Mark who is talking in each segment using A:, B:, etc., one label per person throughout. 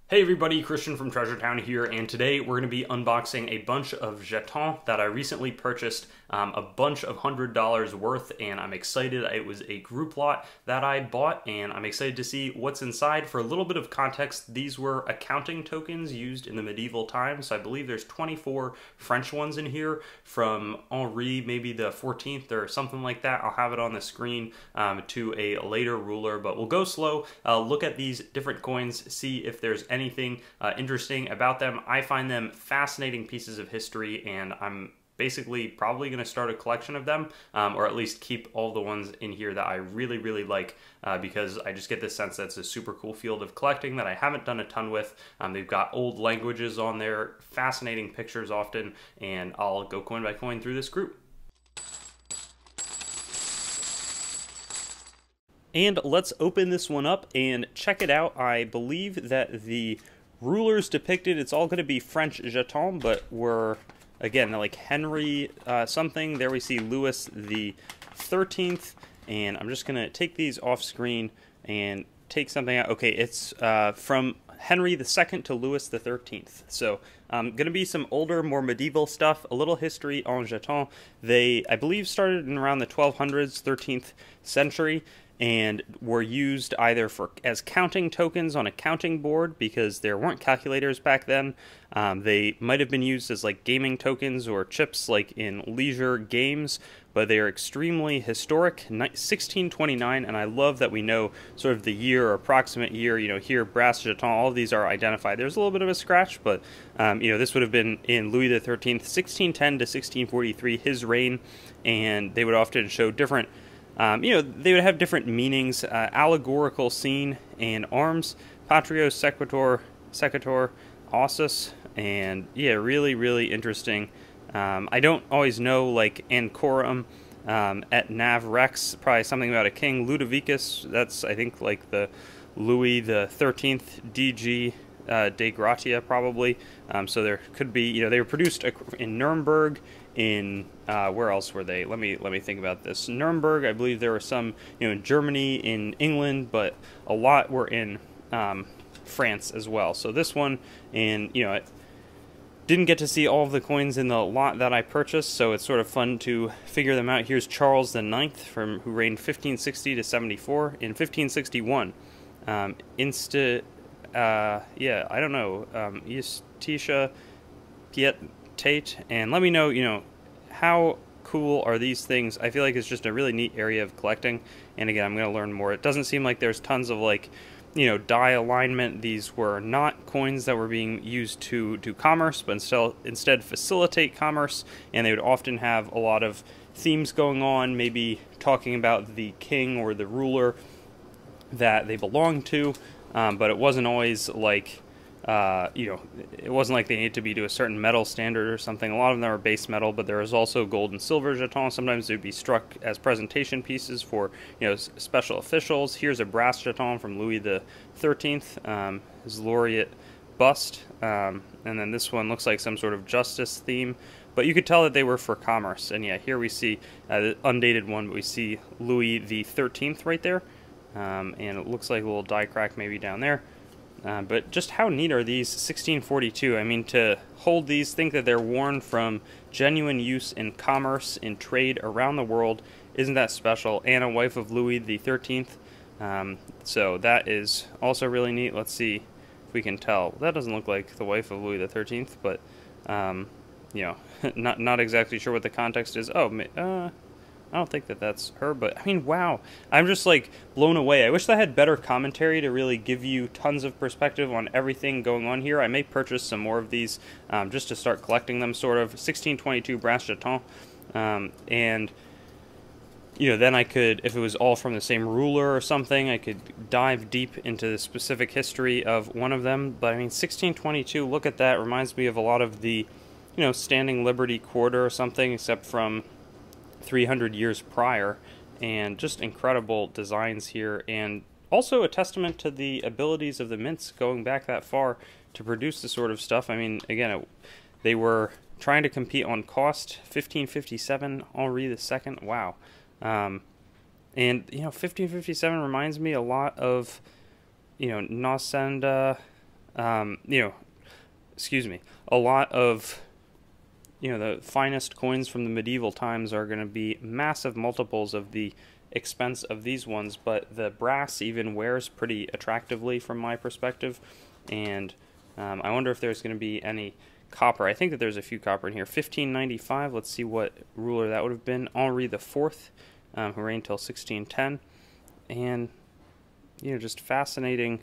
A: Hey everybody, Christian from Treasure Town here, and today we're going to be unboxing a bunch of jetons that I recently purchased, a bunch of $100 worth, and I'm excited. It was a group lot that I bought, and I'm excited to see what's inside. For a little bit of context, these were accounting tokens used in the medieval times. So I believe there's 24 French ones in here from Henri, maybe the 14th or something like that. I'll have it on the screen to a later ruler, but we'll go slow, look at these different coins, see if there's anything interesting about them. I find them fascinating pieces of history, and I'm basically probably going to start a collection of them, or at least keep all the ones in here that I really like, because I just get this sense that it's a super cool field of collecting that I haven't done a ton with. They've got old languages on there, fascinating pictures often, and I'll go coin by coin through this group. And let's open this one up and check it out. I believe that the rulers depicted, it's all going to be French jetons, but we're, again, like Henry something. There we see Louis the 13th, and I'm just going to take these off screen and take something out. Okay, it's from Henry II to Louis the 13th. So going to be some older, more medieval stuff, a little history en jeton. They, I believe, started in around the 1200s, 13th century, and were used either as counting tokens on a counting board, because there weren't calculators back then. They might have been used as like gaming tokens or chips like in leisure games, but they are extremely historic. 1629, and I love that we know sort of the year or approximate year. You know, here brass jeton, all of these are identified. There's a little bit of a scratch, but you know, this would have been in Louis the 13th, 1610 to 1643, his reign, and they would often show different you know, they would have different meanings, allegorical scene and arms, patrio sequitur, ossus, and yeah, really interesting. I don't always know, like, ancorum et nav rex, probably something about a king. Ludovicus, that's, I think, like the Louis the 13th, DG de Gratia, probably. So there could be, you know, they were produced in Nuremberg, in where else were they? Let me think about this. Nuremberg, I believe there were some, you know, in Germany, in England, but a lot were in France as well. So this one, and you know, I didn't get to see all of the coins in the lot that I purchased, so it's sort of fun to figure them out. Here's Charles the Ninth, who reigned 1560 to 74. In 1561, yeah, I don't know, Justitia Pietate, and let me know, you know, how cool are these things. I feel like it's just a really neat area of collecting, and again, I'm going to learn more. It doesn't seem like there's tons of, like, you know, die alignment. These were not coins that were being used to do commerce, but instead facilitate commerce, and they would often have a lot of themes going on, maybe talking about the king or the ruler that they belonged to, but it wasn't always like, you know, it wasn't like they needed to be to a certain metal standard or something. A lot of them are base metal, but there was also gold and silver jetons. Sometimes they'd be struck as presentation pieces for, you know, special officials. Here's a brass jeton from Louis the 13th, his laureate bust, and then this one looks like some sort of justice theme, but you could tell that they were for commerce. And yeah, here we see the undated one, but we see Louis the 13th right there, and it looks like a little die crack maybe down there. But just how neat are these? 1642. I mean, to hold these, think that they're worn from genuine use in commerce, in trade around the world. Isn't that special? Anna, wife of Louis the 13th. So that is also really neat. Let's see if we can tell. That doesn't look like the wife of Louis the 13th, but you know, not exactly sure what the context is. Oh, I don't think that that's her, but I mean, wow. I'm just like blown away. I wish I had better commentary to really give you tons of perspective on everything going on here. I may purchase some more of these just to start collecting them, sort of. 1622 brass jeton. And, you know, then I could, if it was all from the same ruler or something, I could dive deep into the specific history of one of them. But I mean, 1622, look at that. Reminds me of a lot of the, you know, Standing Liberty Quarter or something, except from 300 years prior, and just incredible designs here, and also a testament to the abilities of the mints going back that far to produce this sort of stuff. I mean, again, they were trying to compete on cost. 1557, Henri II, wow. And, you know, 1557 reminds me a lot of, you know, Nosenda you know, excuse me, a lot of, you know, the finest coins from the medieval times are going to be massive multiples of the expense of these ones, but the brass even wears pretty attractively from my perspective, and I wonder if there's going to be any copper. I think that there's a few copper in here. 1595, let's see what ruler that would have been. Henri IV, who reigned till 1610, and, you know, just fascinating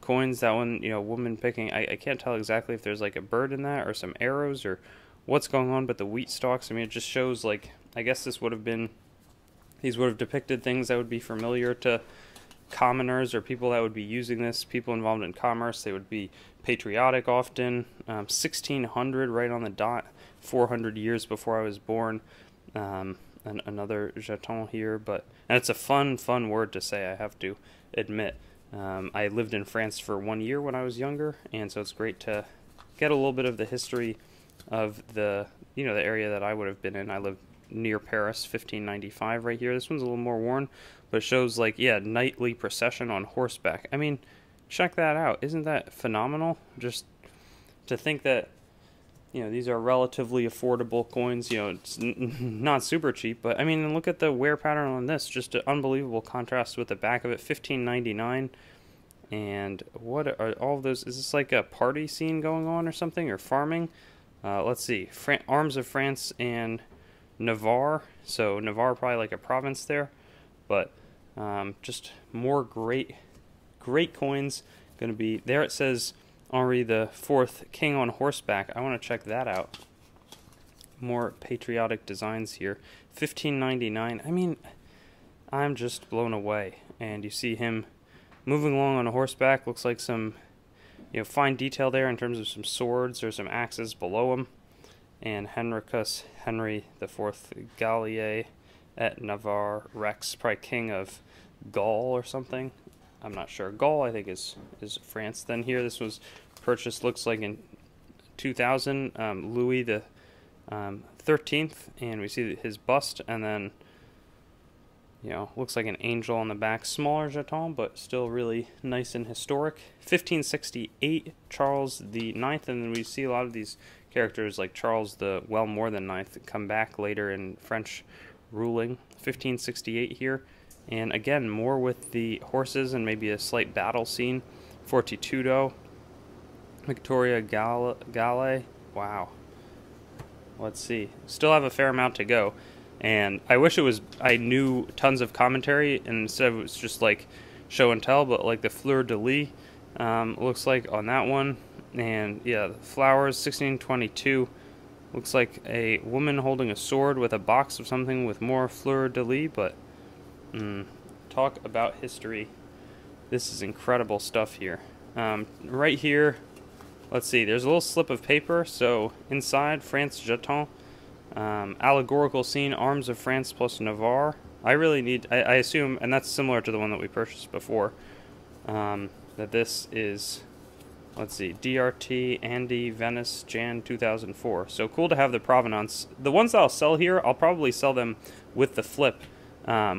A: coins. That one, you know, woman picking, I can't tell exactly if there's like a bird in that or some arrows or what's going on, but the wheat stalks, I mean, it just shows, like, I guess this would have been, these would have depicted things that would be familiar to commoners or people that would be using this, people involved in commerce. They would be patriotic often. 1600, right on the dot, 400 years before I was born. And another jeton here, and it's a fun word to say, I have to admit. I lived in France for 1 year when I was younger, and so it's great to get a little bit of the history of the, you know, the area that I would have been in. I lived near Paris, 1595 right here. This one's a little more worn, but it shows, like, yeah, knightly procession on horseback. I mean, check that out. Isn't that phenomenal? Just to think that, you know, these are relatively affordable coins. You know, it's not super cheap, but I mean, look at the wear pattern on this. Just an unbelievable contrast with the back of it. 1599. And what are all of those? Is this like a party scene going on or something, or farming? Let's see. Arms of France and Navarre. So Navarre, probably like a province there. But just more great coins. Going to be there. It says Henri IV, King on horseback. I want to check that out. More patriotic designs here. 1599. I mean, I'm just blown away. And you see him moving along on a horseback. Looks like some, you know, fine detail there in terms of some swords or some axes below him. And Henricus, Henry IV Gallier et Navarre Rex, probably king of Gaul or something. I'm not sure. Gaul, I think, is France. Then here, this was purchased, looks like in 2000, Louis the 13th, and we see his bust, and then, you know, looks like an angel on the back. Smaller jeton, but still really nice and historic. 1568, Charles the Ninth, and then we see a lot of these characters like Charles the more than Ninth come back later in French ruling. 1568 here. And again, more with the horses and maybe a slight battle scene. Fortitudo, Victoria Galle. Wow. Let's see. Still have a fair amount to go. And I wish I knew tons of commentary, and instead it was just like show and tell, but like the fleur de lis looks like on that one. And yeah, the flowers, 1622. Looks like a woman holding a sword with a box of something with more fleur de lis, but talk about history. This is incredible stuff here. Right here, let's see, there's a little slip of paper. So inside, France jeton, allegorical scene, arms of France plus Navarre. I really need, I assume, and that's similar to the one that we purchased before, that this is, let's see, DRT, Andy, Venice, Jan 2004. So cool to have the provenance. The ones that I'll sell here, I'll probably sell them with the flip,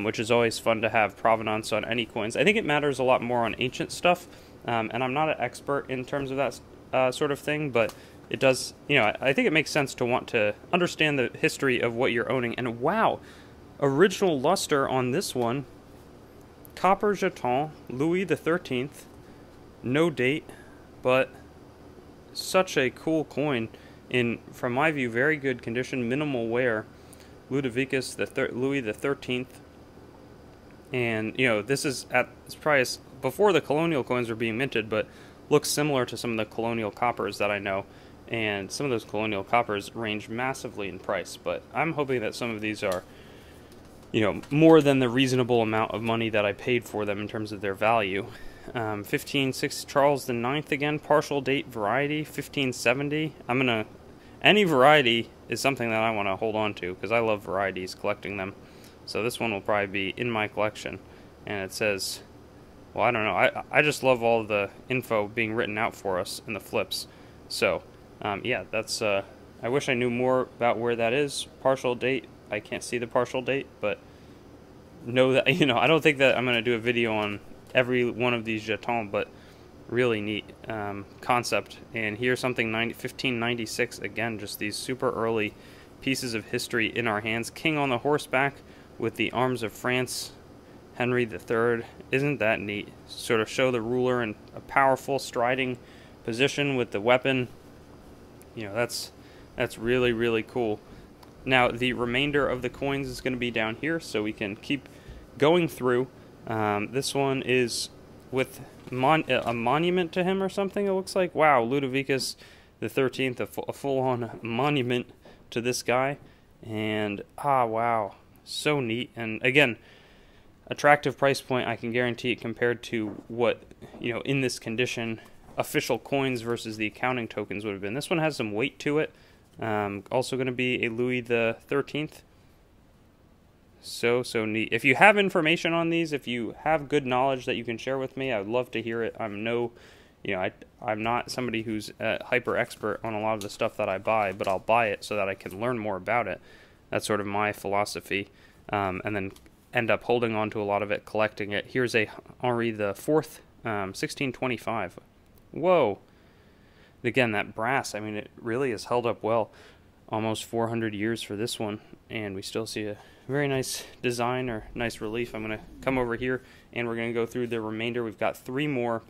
A: which is always fun to have provenance on any coins. I think it matters a lot more on ancient stuff, and I'm not an expert in terms of that sort of thing, but it does, you know, I think it makes sense to want to understand the history of what you're owning. And wow, original luster on this one, copper jeton, Louis the 13th, no date, but such a cool coin in, from my view, very good condition, minimal wear. Ludovicus Louis the 13th, and you know, this is at its price before the colonial coins were being minted, but looks similar to some of the colonial coppers that I know, and some of those colonial coppers range massively in price. But I'm hoping that some of these are, you know, more than the reasonable amount of money that I paid for them in terms of their value. 1560 Charles the Ninth again, partial date variety, 1570. Any variety is something that I want to hold on to because I love varieties, collecting them. So this one will probably be in my collection. And it says, well, I don't know. I just love all the info being written out for us in the flips. So, yeah, that's, I wish I knew more about where that is. Partial date, I can't see the partial date, but know that, you know, I don't think that I'm going to do a video on every one of these jetons, but Really neat concept. And here's something 1596, again, just these super early pieces of history in our hands. King on the horseback with the arms of France, Henry III. Isn't that neat? Sort of show the ruler in a powerful striding position with the weapon. You know, that's really, really cool. Now, the remainder of the coins is going to be down here, so we can keep going through. This one is with a monument to him or something, it looks like. Wow, Ludovicus the 13th, a full-on monument to this guy. And, wow, so neat. And, again, attractive price point, I can guarantee it, compared to what, you know, in this condition, official coins versus the accounting tokens would have been. This one has some weight to it. Also going to be a Louis the 13th. So neat. If you have information on these, if you have good knowledge that you can share with me, I would love to hear it. I'm not somebody who's hyper expert on a lot of the stuff that I buy, but I'll buy it so that I can learn more about it. That's sort of my philosophy, and then end up holding on to a lot of it, collecting it. Here's a Henri the Fourth, 1625. Whoa! Again, that brass, I mean, it really has held up well. Almost 400 years for this one, and we still see a very nice design or nice relief. I'm going to come over here, and we're going to go through the remainder. We've got 3 more.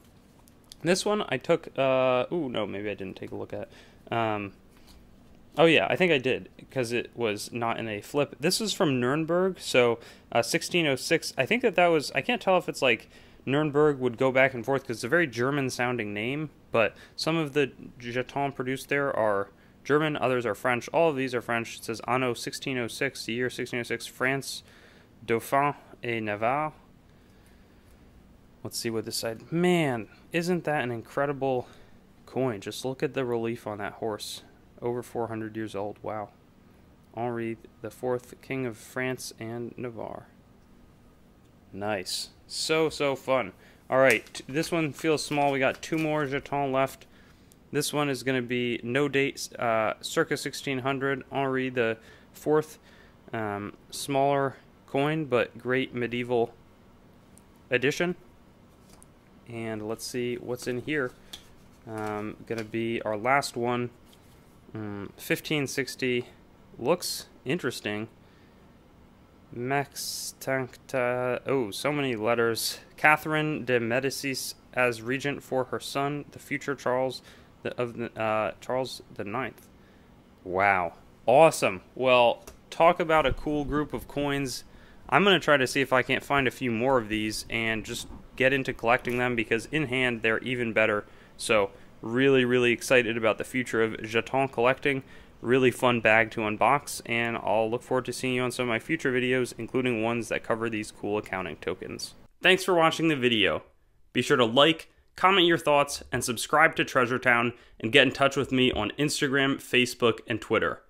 A: This one I took, no, maybe I didn't take a look at. Oh yeah, I think I did, because it was not in a flip. This is from Nuremberg, so 1606. I think that was, I can't tell if it's like Nuremberg would go back and forth, because it's a very German-sounding name, but some of the jetons produced there are German, others are French. All of these are French. It says Anno 1606, the year 1606, France, Dauphin et Navarre. Let's see what this side... Man, isn't that an incredible coin? Just look at the relief on that horse. Over 400 years old. Wow. Henri IV, King of France and Navarre. Nice. So fun. All right, this one feels small. We got 2 more jetons left. This one is going to be no date, circa 1600, Henri IV. Smaller coin, but great medieval edition. And let's see what's in here. Going to be our last one. 1560. Looks interesting. Maxtancta. Oh, so many letters. Catherine de Medicis as regent for her son, the future Charles Charles the Ninth. Wow, awesome. Well, talk about a cool group of coins. I'm going to try to see if I can't find a few more of these and just get into collecting them, because in hand they're even better. So really excited about the future of jeton collecting. Really fun bag to unbox, and I'll look forward to seeing you on some of my future videos, including ones that cover these cool accounting tokens. Thanks for watching the video. Be sure to like, comment your thoughts, and subscribe to Treasure Town, and get in touch with me on Instagram, Facebook, and Twitter.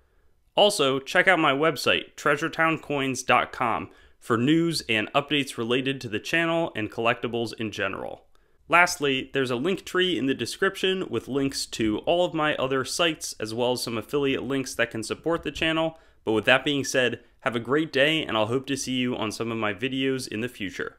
A: Also, check out my website, treasuretowncoins.com, for news and updates related to the channel and collectibles in general. Lastly, there's a link tree in the description with links to all of my other sites, as well as some affiliate links that can support the channel. But with that being said, have a great day, and I'll hope to see you on some of my videos in the future.